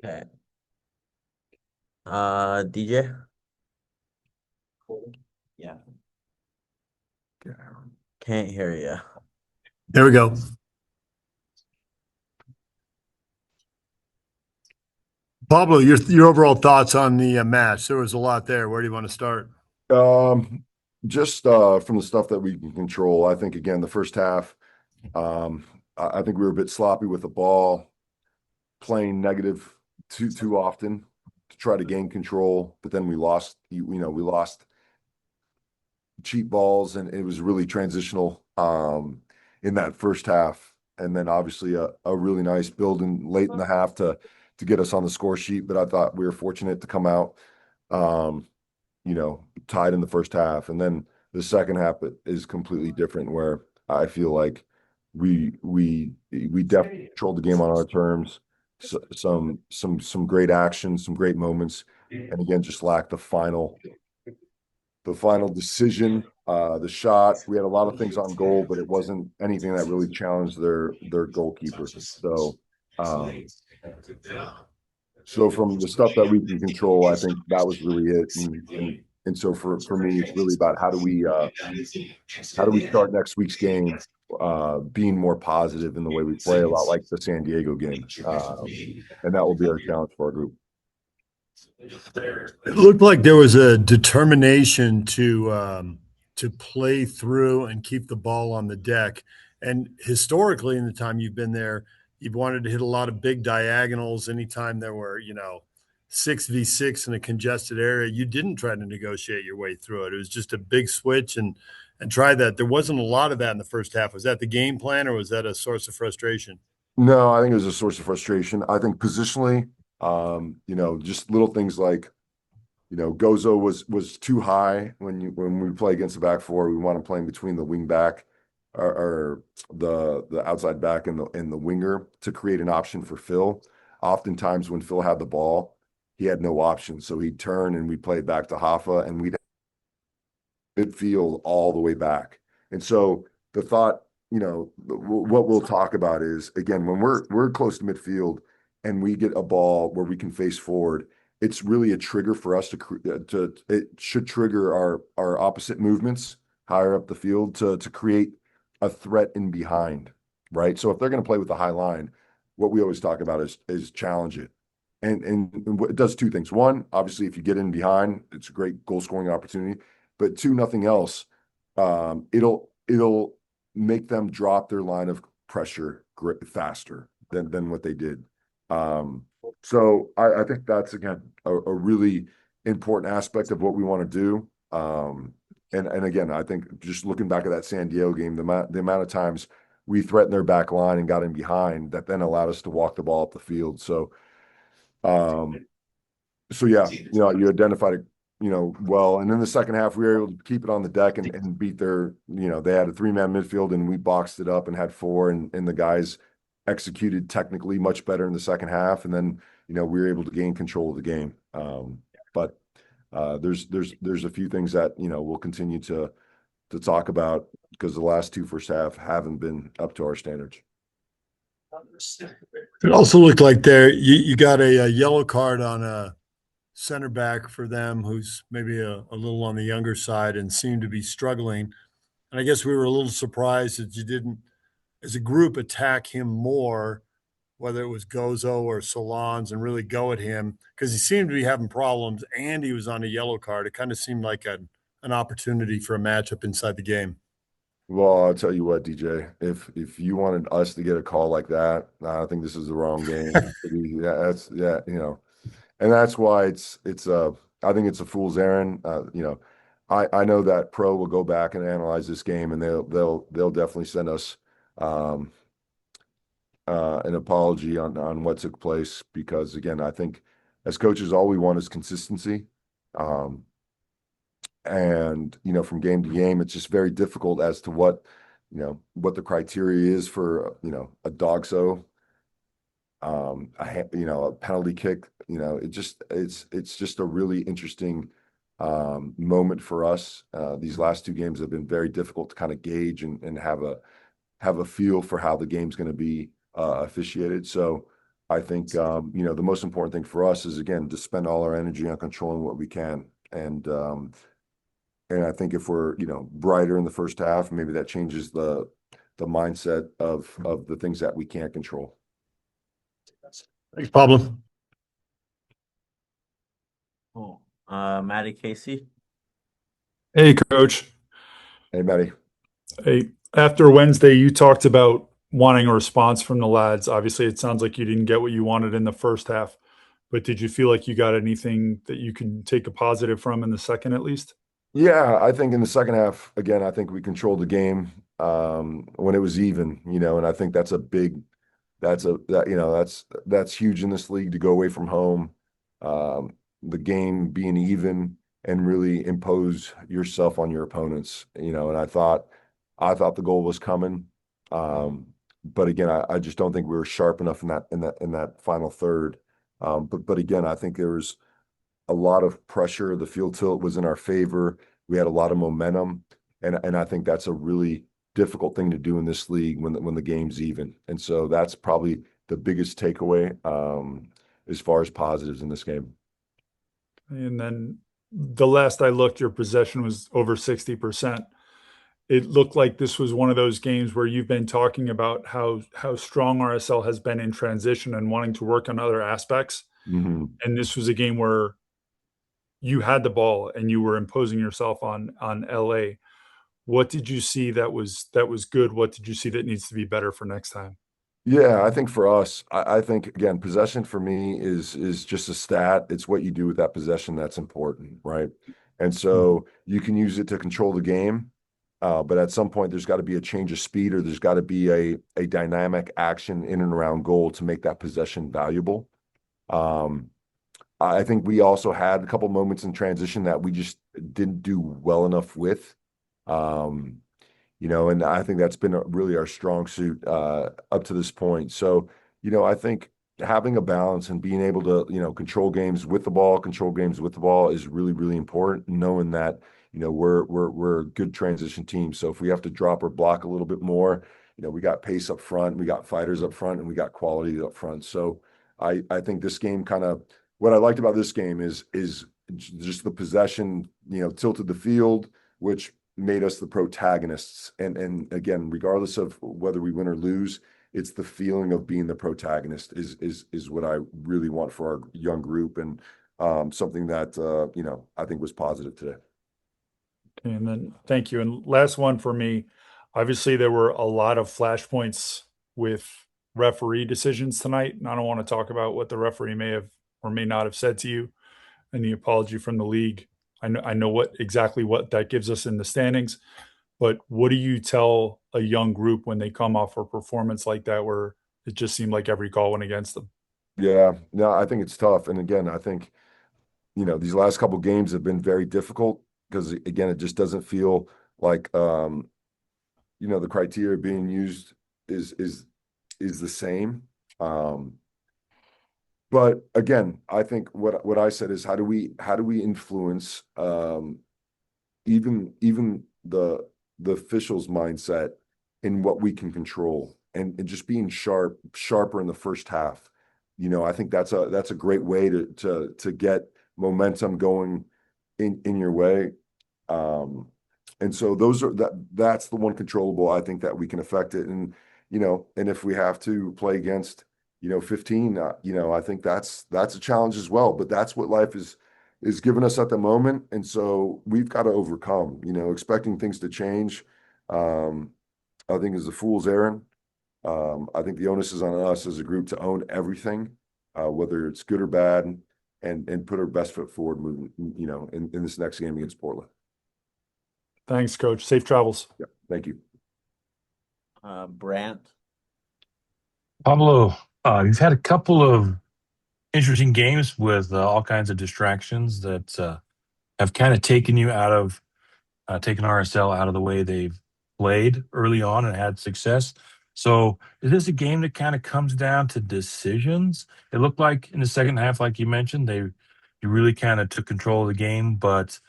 Okay. DJ? Yeah. Can't hear you. There we go. Pablo, your overall thoughts on the match? There was a lot there. Where do you want to start? Um, just from the stuff that we can control, I think again the first half, um, I think we were a bit sloppy with the ball, playing negative too often to try to gain control, but then we lost. We lost cheap balls, and it was really transitional in that first half, and then obviously a really nice building late in the half to get us on the score sheet. But I thought we were fortunate to come out. Um, Tied in the first half. And then the second half is completely different where I feel like we definitely controlled the game on our terms. Some great actions, some great moments, and again, just lacked the final decision, the shot. We had a lot of things on goal, but it wasn't anything that really challenged their goalkeeper. Um, so from the stuff that we can control, I think that was really it. And so for me, it's really about how do we start next week's game being more positive in the way we play, a lot like the San Diego game, and that will be our challenge for our group. It looked like there was a determination to play through and keep the ball on the deck. And historically, in the time you've been there, you've wanted to hit a lot of big diagonals. Anytime there were, 6v6 in a congested area, you didn't try to negotiate your way through it. It was just a big switch and try that. There wasn't a lot of that in the first half. Was that the game plan, or was that a source of frustration? No, I think it was a source of frustration. I think positionally, just little things like, Gozo was too high when we play against the back four. We want to play in between the wing back or the outside back and the winger to create an option for Phil. Oftentimes when Phil had the ball, he had no option. So he'd turn and we'd play it back to Hoffa and we'd midfield all the way back. And so the thought, what we'll talk about is again when we're close to midfield and we get a ball where we can face forward, it's really a trigger for us to it should trigger our opposite movements higher up the field to create a threat in behind, right? So if they're going to play with the high line, what we always talk about is challenge it. And it does two things. One, obviously, if you get in behind, it's a great goal scoring opportunity. But two, nothing else. It'll make them drop their line of pressure faster than what they did. So I think that's again a really important aspect of what we want to do. And again, I think just looking back at that San Diego game, the amount of times we threatened their back line and got in behind, that then allowed us to walk the ball up the field. Um, so yeah, you identified it, well. And in the second half, we were able to keep it on the deck and beat their, they had a three-man midfield and we boxed it up and had four, and the guys executed technically much better in the second half. And then, we were able to gain control of the game. But there's a few things that, we'll continue to talk about because the last two first half haven't been up to our standards. It also looked like there you got a yellow card on a center back for them who's maybe a little on the younger side and seemed to be struggling. And I guess we were a little surprised that you didn't, as a group, attack him more, whether it was Gozo or Solans, and really go at him because he seemed to be having problems and he was on a yellow card. It kind of seemed like an opportunity for a matchup inside the game. Well, I'll tell you what, DJ, if you wanted us to get a call like that, I think this is the wrong game. Yeah, and that's why I think it's a fool's errand. I know that Pro will go back and analyze this game, and they'll definitely send us um, an apology on what took place because again, I think as coaches, all we want is consistency. Um, and from game to game, it's just very difficult as to what the criteria is for a dog so a penalty kick. It's just a really interesting moment for us. These last two games have been very difficult to kind of gauge and have a feel for how the game's going to be officiated. So I think, the most important thing for us is, again, to spend all our energy on controlling what we can. And I think if we're, brighter in the first half, maybe that changes the mindset of the things that we can't control. Thanks, Pablo. Oh, Matty Casey. Hey, Coach. Hey, Matty. Hey, after Wednesday, you talked about wanting a response from the lads. Obviously, it sounds like you didn't get what you wanted in the first half, but did you feel like you got anything that you can take a positive from in the second, at least? Yeah, I think in the second half, again, I think we controlled the game when it was even, and I think that's a big, that's huge in this league to go away from home, the game being even and really impose yourself on your opponents, and I thought the goal was coming. But again, I just don't think we were sharp enough in that final third. But again, I think there was a lot of pressure. The field tilt was in our favor. We had a lot of momentum, and I think that's a really difficult thing to do in this league when the game's even. And so that's probably the biggest takeaway as far as positives in this game. And then the last I looked, your possession was over 60%. It looked like this was one of those games where you've been talking about how strong RSL has been in transition and wanting to work on other aspects. Mm-hmm. And this was a game where you had the ball and you were imposing yourself on LA. What did you see that was good? What did you see that needs to be better for next time? Yeah, I think for us, I think again, possession for me is just a stat. It's what you do with that possession that's important, right? And so you can use it to control the game, but at some point there's got to be a change of speed, or there's got to be a dynamic action in and around goal to make that possession valuable. Um, I think we also had a couple moments in transition that we just didn't do well enough with. Um, and I think that's been really our strong suit up to this point. So, I think having a balance and being able to, control games with the ball is really, really important. Knowing that, we're a good transition team. So if we have to drop or block a little bit more, we got pace up front, we got fighters up front, and we got quality up front. So I think this game what I liked about this game is just the possession, tilted the field, which made us the protagonists. And again, regardless of whether we win or lose, it's the feeling of being the protagonist is what I really want for our young group, and something that I think was positive today. And then thank you. And last one for me. Obviously, there were a lot of flashpoints with referee decisions tonight. And I don't want to talk about what the referee may have or may not have said to you and the apology from the league. I know exactly what that gives us in the standings. But what do you tell a young group when they come off a performance like that where it just seemed like every call went against them? Yeah, no, I think it's tough. And again, I think, these last couple games have been very difficult because again, it just doesn't feel like the criteria being used is the same. But again, I think what I said is how do we influence even the officials' mindset in what we can control, and just being sharper in the first half. I think that's a great way to get momentum going in your way. And so that's the one controllable I think that we can affect it. And if we have to play against 15, I think that's a challenge as well. But that's what life is given us at the moment. And so we've got to overcome, expecting things to change. I think is the fool's errand. I think the onus is on us as a group to own everything, whether it's good or bad, and put our best foot forward moving, in this next game against Portland. Thanks, Coach. Safe travels. Yeah, thank you. Brant. Pablo, you've had a couple of interesting games with all kinds of distractions that have kind of taken RSL out of the way they've played early on and had success. So is this a game that kind of comes down to decisions? It looked like in the second half, like you mentioned, you really kind of took control of the game, but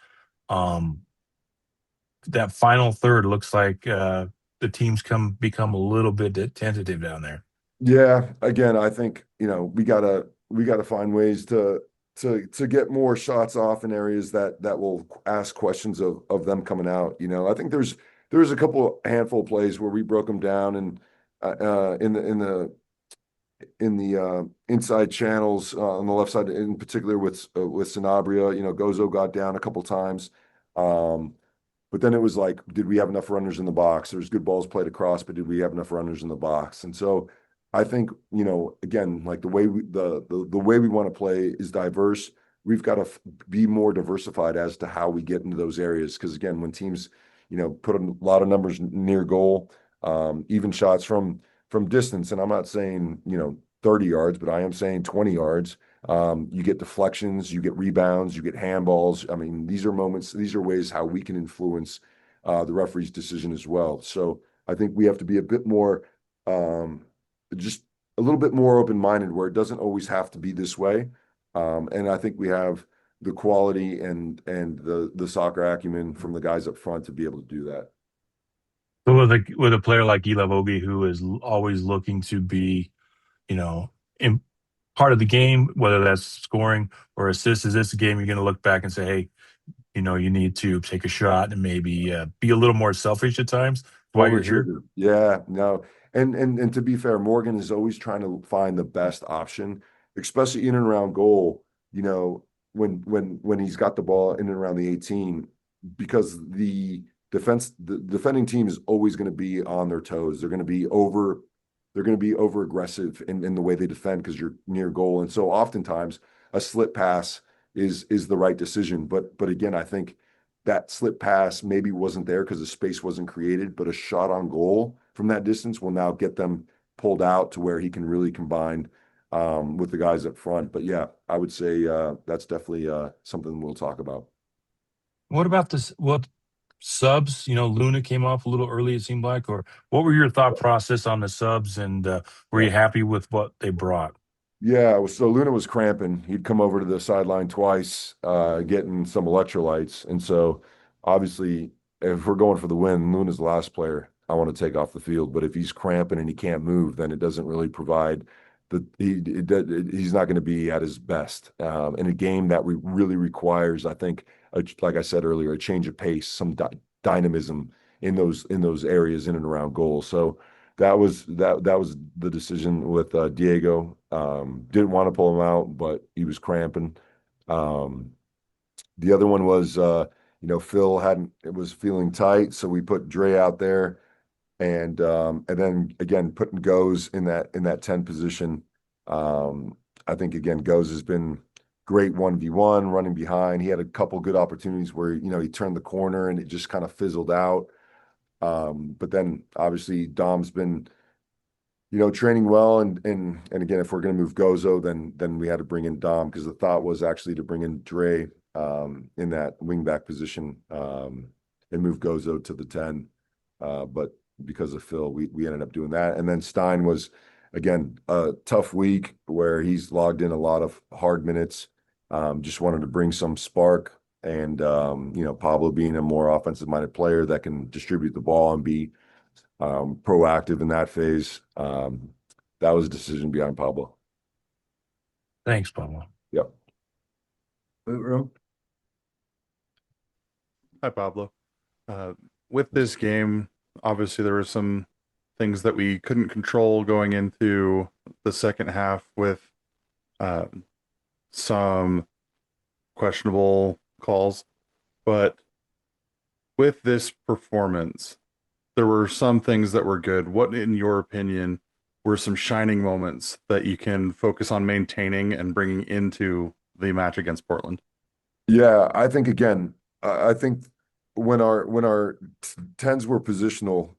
that final third looks like the teams become a little bit tentative down there. Yeah, again, I think, we gotta find ways to get more shots off in areas that will ask questions of them coming out. I think there's a couple handful of plays where we broke them down and in the inside channels on the left side, in particular with Sanabria. Gozo got down a couple times. Um, but then it was like, did we have enough runners in the box? There's good balls played across, but did we have enough runners in the box? And so I think, again, like the way we want to play is diverse. We've got to be more diversified as to how we get into those areas. Because again, when teams, put a lot of numbers near goal, even shots from distance, and I'm not saying, 30 yards, but I am saying 20 yards. You get deflections, you get rebounds, you get handballs. I mean, these are ways how we can influence the referee's decision as well. So I think we have to be a bit more, just a little bit more open-minded, where it doesn't always have to be this way. And I think we have the quality and the soccer acumen from the guys up front to be able to do that. So with a player like Eli Vogie, who is always looking to be, you know, in part of the game, whether that's scoring or assists, is this a game you're going to look back and say, hey, you need to take a shot and maybe be a little more selfish at times while Pull the you're here? trigger. Yeah, no. And to be fair, Morgan is always trying to find the best option, especially in and around goal, when he's got the ball in and around the 18, because the defending team is always going to be on their toes. They're going to be over aggressive in the way they defend because you're near goal. And so oftentimes a slip pass is the right decision. But again, I think that slip pass maybe wasn't there because the space wasn't created, but a shot on goal from that distance will now get them pulled out to where he can really combine with the guys up front. But yeah, I would say that's definitely something we'll talk about. What about this? What subs? Luna came off a little early, it seemed like, or what were your thought process on the subs, and were Yeah. you happy with what they brought? Yeah, so Luna was cramping. He'd come over to the sideline twice, getting some electrolytes. And so obviously, if we're going for the win, Luna's the last player I want to take off the field. But if he's cramping and he can't move, then it doesn't really provide he's not going to be at his best. In a game that really requires, I think, like I said earlier, a change of pace, some dynamism in those areas in and around goal. So that was the decision with Diego. Didn't want to pull him out, but he was cramping. Um, the other one was, Phil was feeling tight, so we put Dre out there, and then again putting Goes in that 10 position. I think again Goes has been great 1v1 running behind. He had a couple good opportunities where he turned the corner and it just kind of fizzled out. But then obviously Dom's been, training well, and again, if we're going to move Gozo, then we had to bring in Dom, because the thought was actually to bring in Dre in that wingback position, and move Gozo to the 10. But because of Phil, we ended up doing that. And then Stein was, again, a tough week where he's logged in a lot of hard minutes. Just wanted to bring some spark, and Pablo being a more offensive minded player that can distribute the ball and be proactive in that phase. That was a decision behind Pablo. Thanks, Pablo. Yep. Boot room. Hi, Pablo. With this game, obviously there were some things that we couldn't control going into the second half with some questionable calls. But with this performance, there were some things that were good. What, in your opinion, were some shining moments that you can focus on maintaining and bringing into the match against Portland? Yeah, I think again, I think when our tens were positional,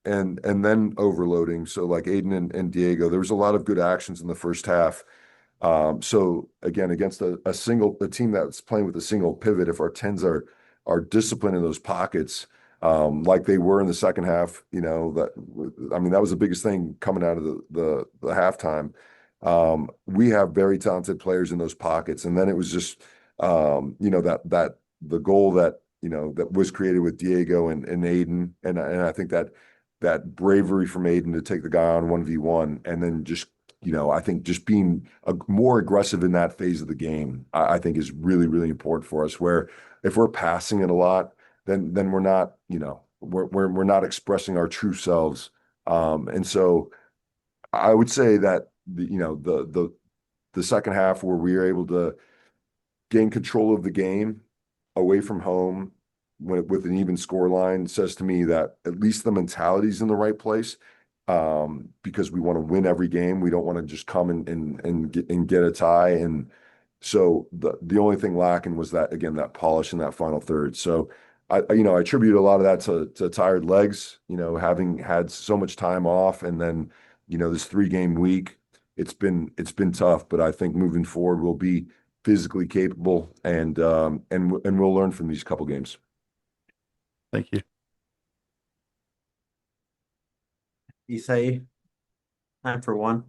and then overloading, so like Aiden and Diego, there was a lot of good actions in the first half. So again, against a team that's playing with a single pivot, if our tens are disciplined in those pockets, like they were in the second half, that was the biggest thing coming out of the halftime. We have very talented players in those pockets, and then it was just that the goal that was created with Diego and Aiden, and I think that that bravery from Aiden to take the guy on 1v1, and then just, I think just being more aggressive in that phase of the game, I think is really, really important for us. Where if we're passing it a lot, then we're not, we're not expressing our true selves. And so I would say that the second half where we were able to gain control of the game away from home with an even score line says to me that at least the mentality's in the right place, because we want to win every game. We don't want to just come and get a tie. And so the only thing lacking was that, again, that polish in that final third. So I attribute a lot of that to tired legs, having had so much time off, and then, this 3-game week. It's been tough, but I think moving forward we'll be physically capable, and we'll learn from these couple games. Thank you. Isai, time for one.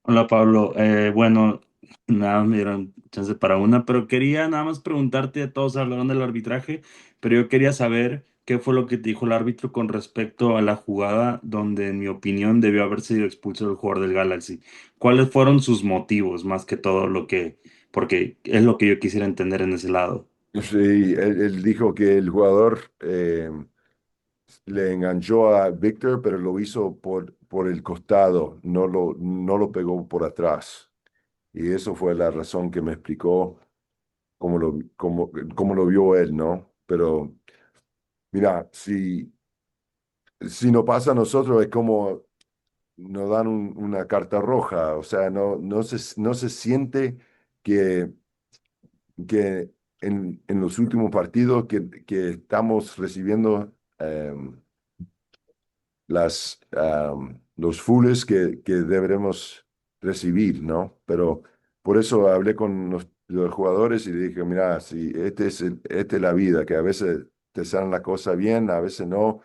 Hola Pablo, bueno, nada, me dieron chance para una, pero quería nada más preguntarte, todos hablaron del arbitraje, pero yo quería saber qué fue lo que te dijo el árbitro con respecto a la jugada donde, en mi opinión, debió haber sido expulsado el jugador del Galaxy. ¿Cuáles fueron sus motivos, más que todo porque es lo que yo quisiera entender en ese lado? Sí, él dijo que el jugador le enganchó a Víctor, pero lo hizo por el costado, no lo pegó por atrás. Y eso fue la razón que me explicó cómo lo vio él, ¿no? Pero mira, si no pasa a nosotros, es como nos dan una carta roja. O sea, no se siente que, que en los últimos partidos que estamos recibiendo los fulls que deberemos recibir, ¿no? Pero por eso hablé con los jugadores y le dije, mira, si esta es la vida, que a veces te salen las cosas bien, a veces no,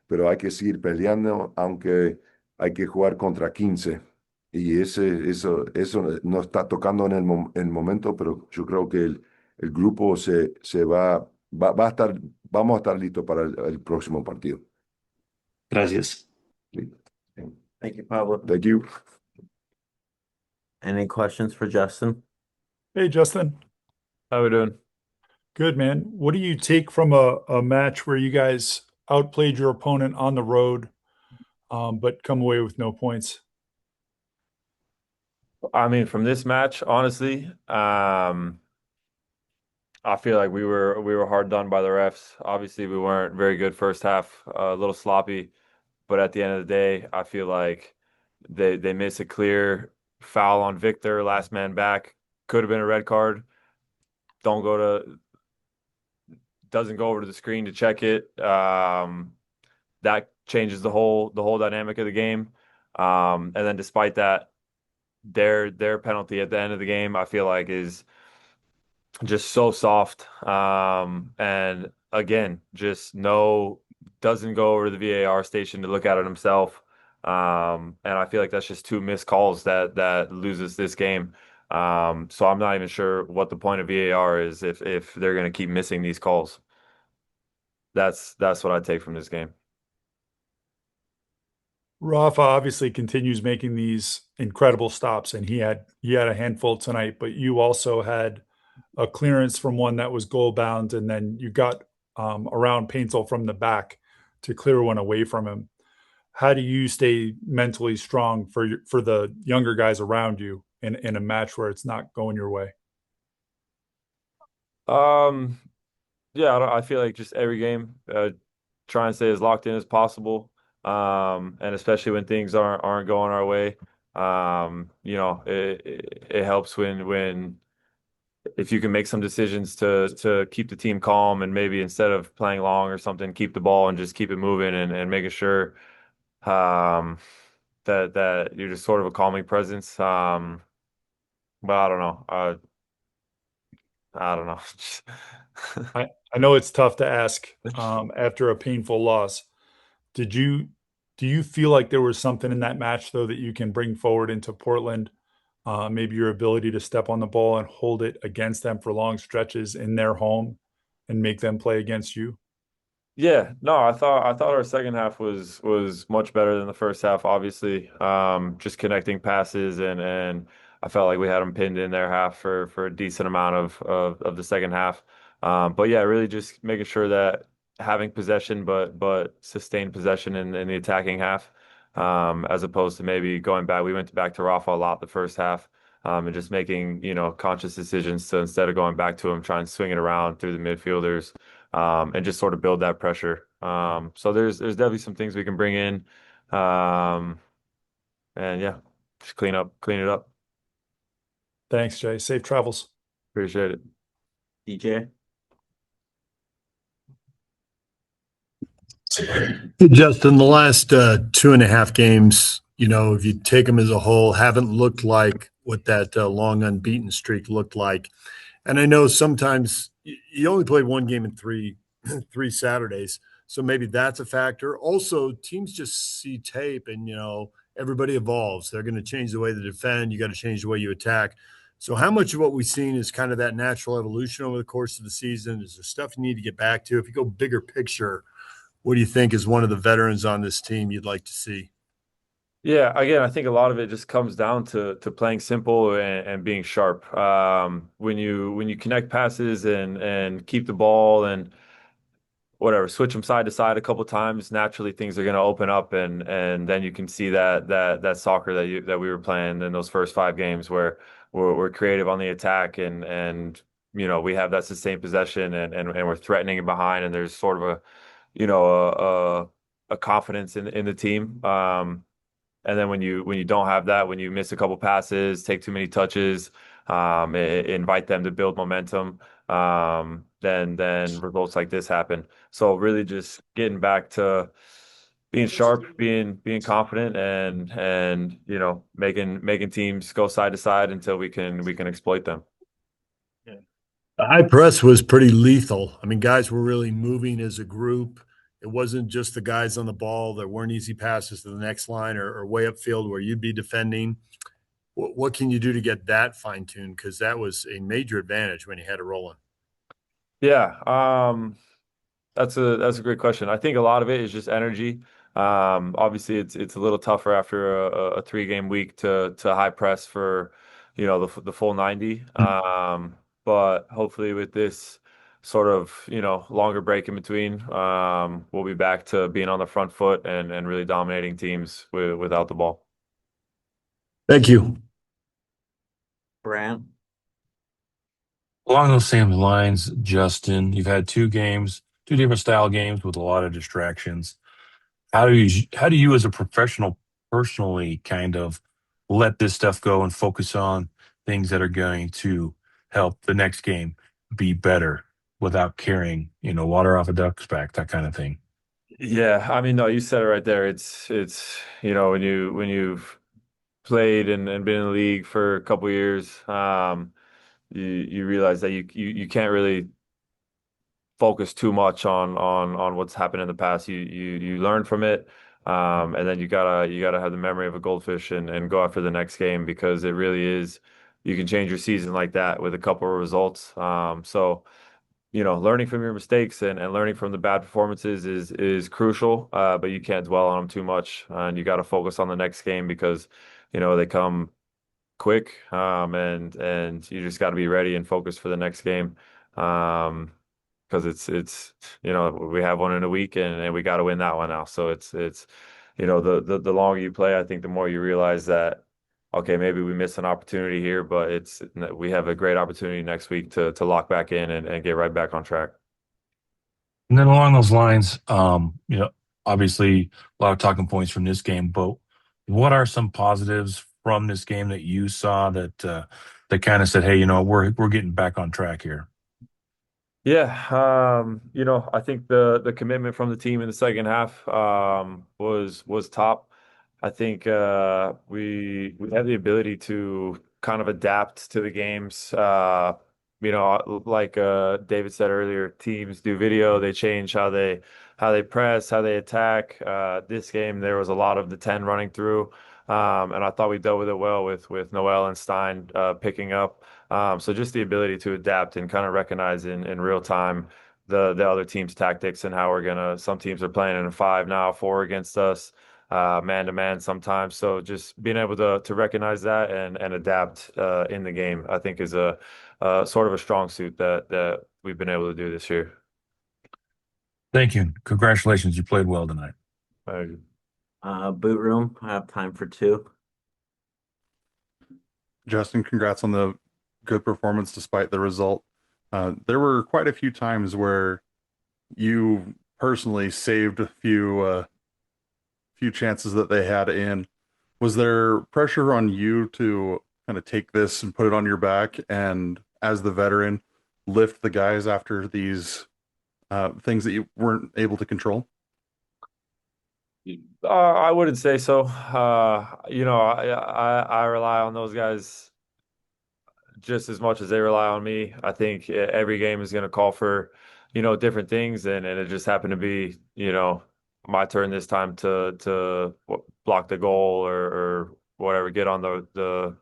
pero hay que seguir peleando, aunque hay que jugar contra 15. Y eso no está tocando en el momento, pero yo creo que el grupo se va a estar, vamos a estar listos para el próximo partido. Gracias. Thank you, Pablo. Thank you. Any questions for Justen? Hey, Justin. How we doing? Good, man. What do you take from a match where you guys outplayed your opponent on the road, but come away with no points? I mean, from this match, honestly, I feel like we were hard done by the refs. Obviously, we weren't very good first half, a little sloppy, but at the end of the day, I feel like they missed a clear foul on Victor, last man back. Could have been a red card. Doesn't go over to the screen to check it. That changes the whole dynamic of the game. And then despite that, their penalty at the end of the game, I feel like, is just so soft. And again, just doesn't go over to the VAR station to look at it himself. And I feel like that's just 2 missed calls that loses this game. So I'm not even sure what the point of VAR is if they're going to keep missing these calls. That's what I take from this game. Rafa obviously continues making these incredible stops, and he had a handful tonight, but you also had a clearance from one that was goal bound, and then you got around Paintsel from the back to clear one away from him. How do you stay mentally strong for the younger guys around you in a match where it's not going your way? Yeah, I feel like just every game, try and stay as locked in as possible. And especially when things aren't going our way, it helps when if you can make some decisions to keep the team calm, and maybe instead of playing long or something, keep the ball and just keep it moving, and making sure that you're just sort of a calming presence. But I don't know. I don't know. I know it's tough to ask after a painful loss. Do you feel like there was something in that match, though, that you can bring forward into Portland? Maybe your ability to step on the ball and hold it against them for long stretches in their home and make them play against you? Yeah, no, I thought our second half was much better than the first half, obviously. Just connecting passes and I felt like we had them pinned in their half for a decent amount of the second half. But yeah, really just making sure that having possession but sustained possession in the attacking half. As opposed to maybe going back. We went back to Rafa a lot the first half. And just making, conscious decisions to instead of going back to him, try and swing it around through the midfielders and just sort of build that pressure. So there's definitely some things we can bring in, um, and yeah, just clean it up. Thanks, Jay. Safe travels. Appreciate it. DJ. Justin, the last 2.5 games, if you take them as a whole, haven't looked like what that long unbeaten streak looked like. And I know sometimes you only played one game in three Saturdays, so maybe that's a factor. Also, teams just see tape, and everybody evolves. They're going to change the way they defend. You got to change the way you attack. So, how much of what we've seen is kind of that natural evolution over the course of the season? Is there stuff you need to get back to? If you go bigger picture, what do you think is one of the veterans on this team you'd like to see? Yeah, again, I think a lot of it just comes down to playing simple and being sharp. When you connect passes and keep the ball and whatever, switch them side to side a couple times, naturally things are going to open up and then you can see that soccer that we were playing in those first 5 games where we're creative on the attack and we have that sustained possession and we're threatening behind and there's sort of a confidence in the team. And then when you don't have that, when you miss a couple passes, take too many touches, invite them to build momentum, then results like this happen. So really just getting back to being sharp, being confident and making teams go side to side until we can exploit them. The high press was pretty lethal. I mean, guys were really moving as a group. It wasn't just the guys on the ball. There weren't easy passes to the next line or way upfield where you'd be defending. What can you do to get that fine tuned? Because that was a major advantage when you had it rolling. Yeah, that's a great question. I think a lot of it is just energy. Obviously, it's a little tougher after a 3 game week to high press for the full 90. But hopefully with this sort of longer break in between, we'll be back to being on the front foot and really dominating teams without the ball. Thank you. Brant. Along those same lines, Justin, you've had 2 games, 2 different style games with a lot of distractions. How do you as a professional personally kind of let this stuff go and focus on things that are going to help the next game be better without carrying, water off a duck's back, that kind of thing? Yeah, I mean, no, you said it right there. It's when you've played and been in the league for a couple years, you realize that you can't really focus too much on what's happened in the past. You learn from it, and then you gotta have the memory of a goldfish and go after the next game because it really is. You can change your season like that with a couple of results. So learning from your mistakes and learning from the bad performances is crucial, but you can't dwell on them too much, and you got to focus on the next game because they come quick, and you just got to be ready and focused for the next game. Because it's we have one in a week and we got to win that one now. So it's the longer you play, I think the more you realize that okay, maybe we missed an opportunity here, but we have a great opportunity next week to lock back in and get right back on track. And then along those lines, obviously a lot of talking points from this game, but what are some positives from this game that you saw that kind of said, hey, we're getting back on track here? Yeah, I think the commitment from the team in the second half was top. I think we have the ability to kind of adapt to the games. Like David said earlier, teams do video, they change how they press, how they attack. This game there was a lot of the 10 running through. And I thought we dealt with it well with Noel and Stein picking up. So just the ability to adapt and kind of recognize in real time the other team's tactics and how some teams are playing in a 5 now, 4 against us, man to man sometimes. So just being able to recognize that and adapt in the game, I think is a sort of a strong suit that we've been able to do this year. Thank you. Congratulations. You played well tonight. Boot room, I have time for 2. Justin, congrats on the good performance despite the result. There were quite a few times where you personally saved a few chances that they had in. Was there pressure on you to kind of take this and put it on your back and, as the veteran, lift the guys after these things that you weren't able to control? I wouldn't say so. I rely on those guys just as much as they rely on me. I think every game is going to call for, different things, and it just happened to be, my turn this time to block the goal or whatever, get on the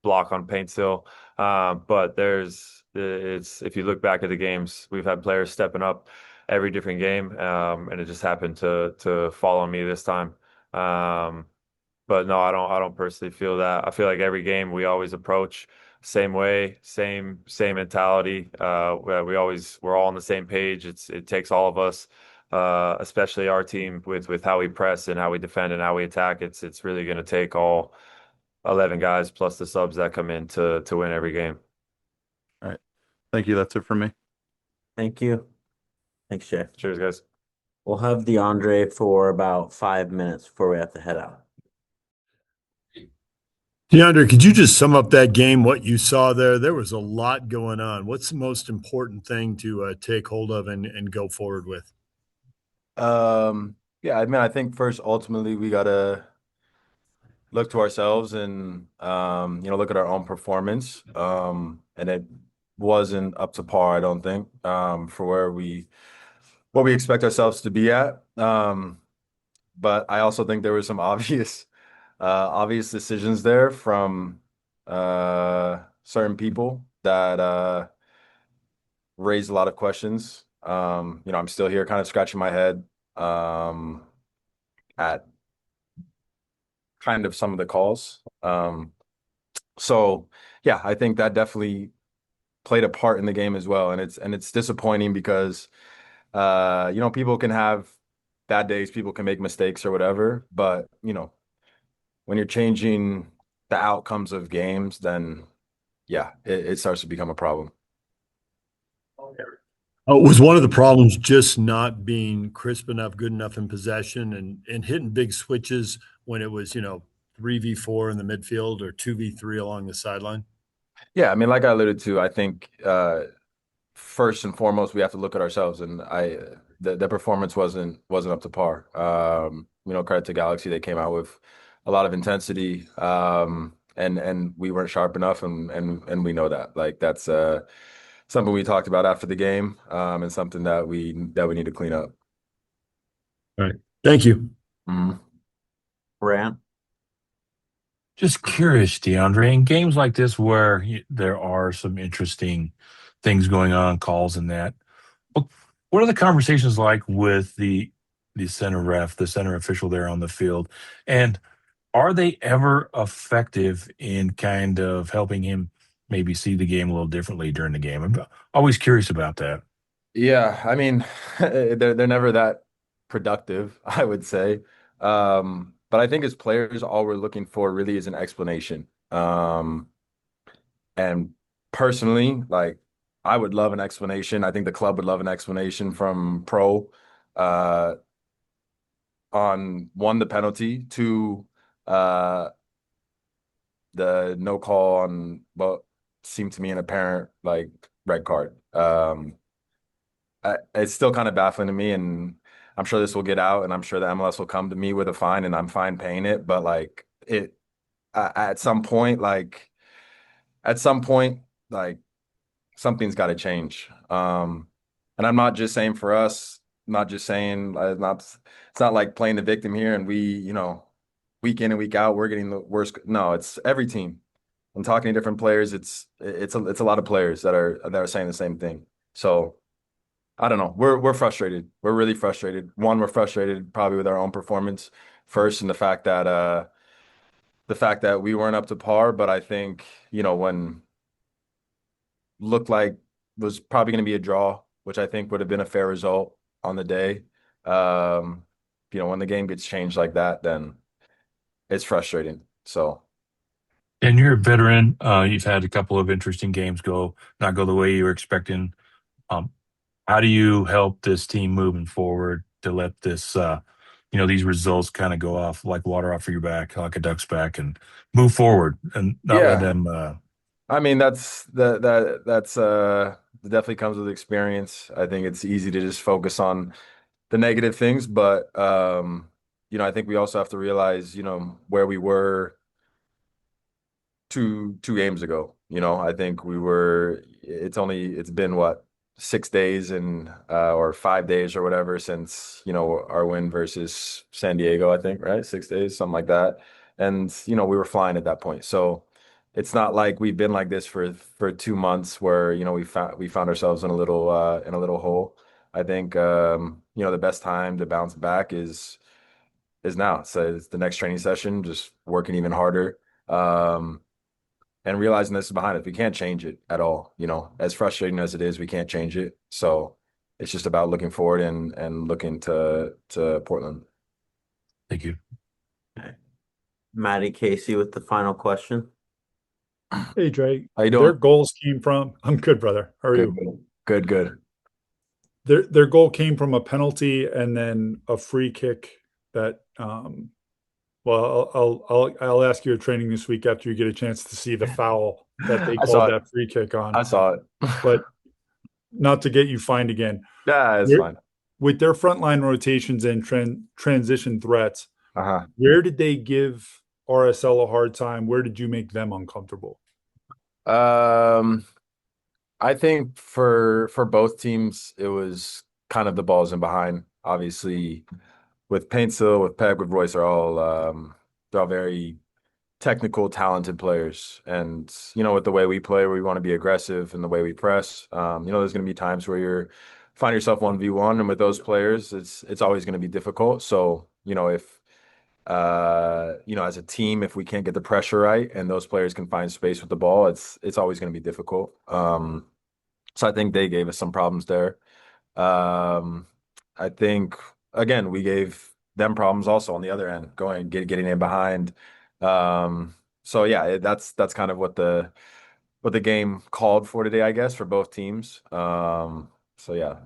block on paint still. But it's if you look back at the games, we've had players stepping up every different game, and it just happened to fall on me this time. But no, I don't personally feel that. I feel like every game we always approach same way, same mentality. We're all on the same page. It takes all of us, especially our team with how we press and how we defend and how we attack. It's really going to take all 11 guys plus the subs that come in to win every game. All right. Thank you. That's it for me. Thank you. Thanks, Jay. Cheers, guys. We'll have DeAndre for about 5 minutes before we have to head out. DeAndre, could you just sum up that game, what you saw there? There was a lot going on. What's the most important thing to take hold of and go forward with? Yeah, I mean, I think first, ultimately, we gotta look to ourselves and look at our own performance. And it wasn't up to par, I don't think, for what we expect ourselves to be at. But I also think there were some obvious decisions there from certain people that raised a lot of questions. I'm still here kind of scratching my head at kind of some of the calls. So yeah, I think that definitely played a part in the game as well. And it's disappointing because people can have bad days, people can make mistakes or whatever, but when you're changing the outcomes of games, then yeah, it starts to become a problem. Was one of the problems just not being crisp enough, good enough in possession and hitting big switches when it was, 3v4 in the midfield or 2v3 along the sideline? Yeah, I mean, like I alluded to, I think first and foremost, we have to look at ourselves, and the performance wasn't up to par. Credit to Galaxy, they came out with a lot of intensity, and we weren't sharp enough, and we know that. Like that's something we talked about after the game, and something that we need to clean up. All right. Thank you. Mhm. Brant? Just curious, DeAndre, in games like this where there are some interesting things going on, calls and that, what are the conversations like with the center ref, the center official there on the field? And are they ever effective in kind of helping him maybe see the game a little differently during the game? I'm always curious about that. Yeah, I mean, they're never that productive, I would say. But I think as players, all we're looking for really is an explanation. And personally, like I would love an explanation. I think the club would love an explanation from Pro uh, on one, the penalty, two, uh, the no call on what seemed to me an apparent like red card. It's still kind of baffling to me, and I'm sure this will get out, and I'm sure the MLS will come to me with a fine, and I'm fine paying it. But like at some point, like something's got to change. And I'm not just saying for us, not just saying it's not like playing the victim here, and we, week in and week out, we're getting the worst. No, it's every team. I'm talking to different players. It's a lot of players that are saying the same thing. So I don't know. We're frustrated. We're really frustrated. One, we're frustrated probably with our own performance first, and the fact that we weren't up to par. But I think, when looked like was probably going to be a draw, which I think would have been a fair result on the day. Um, when the game gets changed like that, then it's frustrating. So And you're a veteran. You've had a couple of interesting games not go the way you were expecting. Um, how do you help this team moving forward to let these results kind of go off like water off of your back, like a duck's back, and move forward and not let yeah, them? I mean that's it definitely comes with experience. I think it's easy to just focus on the negative things, but I think we also have to realize, where we were two games ago. I think it's been what, 6 days and or 5 days or whatever since, our win versus San Diego, I think, right? 6 days, something like that. And, we were flying at that point. So it's not like we've been like this for 2 months where, we found ourselves in a little hole. I think the best time to bounce back is now. So it's the next training session, just working even harder. Um, and realizing this is behind us. We can't change it at all. As frustrating as it is, we can't change it. So it's just about looking forward and looking to Portland. Thank you. Maddie Casey with the final question. Hey, Dre. How you Their doing? goals came from. I'm good, brother. How are Good, you? good, good. Their goal came from a penalty and then a free kick that. Well, I'll ask you a training this week after you get a chance to see the foul that they I saw called it. that free kick I on. saw it. But not to get you fined again. Yeah, it's Where, fine. with their frontline rotations and transition threats, Uh-huh. where did they give RSL a hard time? Where did you make them uncomfortable? Um, I think for both teams, it was kind of the balls in behind. Obviously, with Paintsill, with Peg, with Royce, they're all very technical, talented players. And, with the way we play, where we want to be aggressive and the way we press, there's going to be times where you're find yourself 1v1. And with those players, it's always going to be difficult. So, if, as a team, if we can't get the pressure right and those players can find space with the ball, it's always going to be difficult. So I think they gave us some problems there. Um, I think again we gave them problems also on the other end, getting in behind. So yeah, that's kind of what the game called for today, I guess, for both teams. So yeah,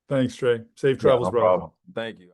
Thanks, Trey. Safe yeah, travels, no brother. problem. Thank you.